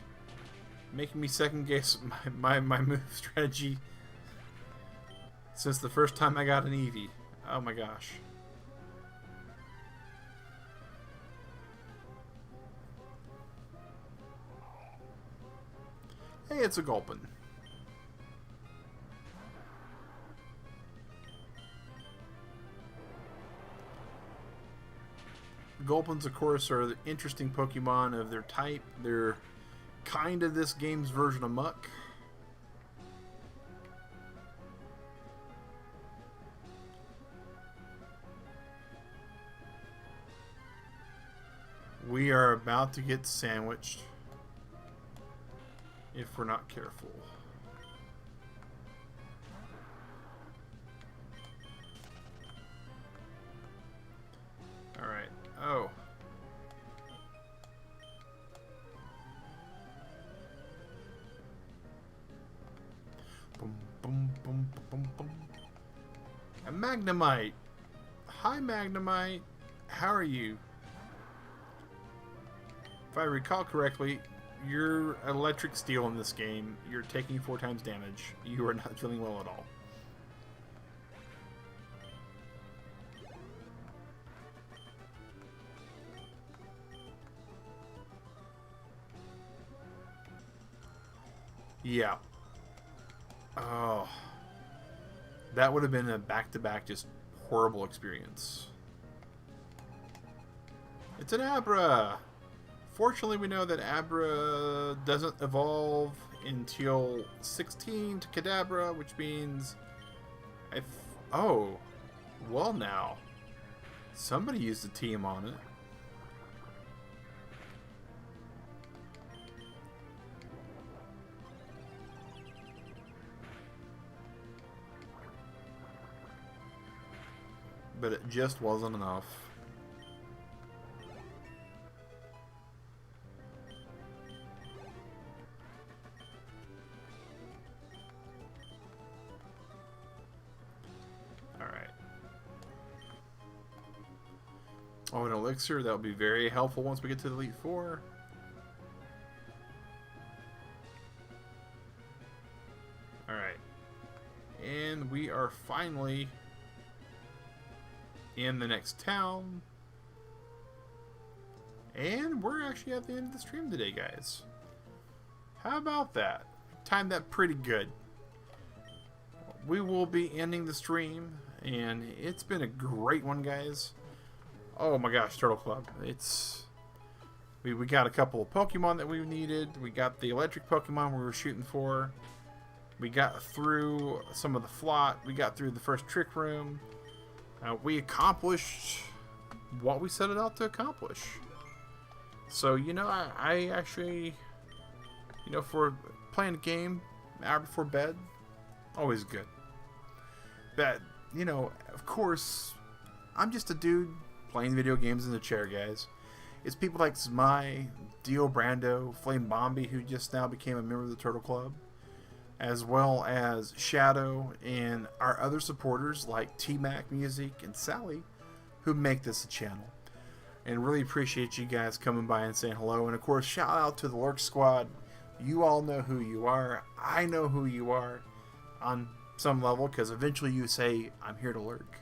Making me second guess my move strategy since the first time I got an Eevee. Oh my gosh. Hey, it's a Gulpin. Gulpins, of course, are the interesting Pokemon of their type. They're kind of this game's version of Muck. We are about to get sandwiched if we're not careful. Alright. Oh. Boom, boom, boom, boom, boom. A Magnemite. Hi, Magnemite. How are you? If I recall correctly, you're electric steel in this game. You're taking 4 times damage. You are not feeling well at all. Yeah. Oh. That would have been a back-to-back just horrible experience. It's an Abra! Fortunately, we know that Abra doesn't evolve until 16 to Kadabra, which means... Oh. Well now. Somebody used a team on it. But it just wasn't enough. Alright. Oh, an elixir. That will be very helpful once we get to the Elite Four. Alright. And we are finally in the next town, and we're actually at the end of the stream today, guys. How about that? Timed that pretty good. We will be ending the stream, and it's been a great one, guys. Oh my gosh, Turtle Club. We got a couple of Pokemon that we needed. We got the electric Pokemon we were shooting for. We got through some of the Flot. We got through the first Trick Room. We accomplished what we set it out to accomplish. So, you know, I actually, you know, for playing a game an hour before bed, always good. But, you know, of course, I'm just a dude playing video games in the chair, guys. It's people like Zmai, Dio Brando, Flame Bombi, who just now became a member of the Turtle Club, as well as Shadow and our other supporters like T-Mac Music and Sally, who make this a channel. And really appreciate you guys coming by and saying hello. And of course, shout out to the Lurk Squad. You all know who you are. I know who you are on some level, because eventually you say, I'm here to lurk.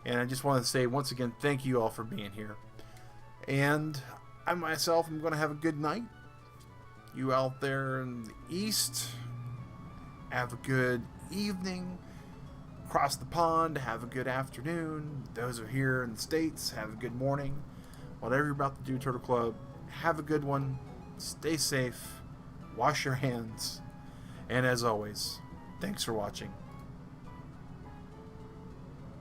And I just want to say once again, thank you all for being here. And I myself am going to have a good night. You out there in the East, have a good evening. Across the pond, have a good afternoon. Those who are here in the States, have a good morning. Whatever you're about to do, Turtle Club, have a good one. Stay safe. Wash your hands. And as always, thanks for watching.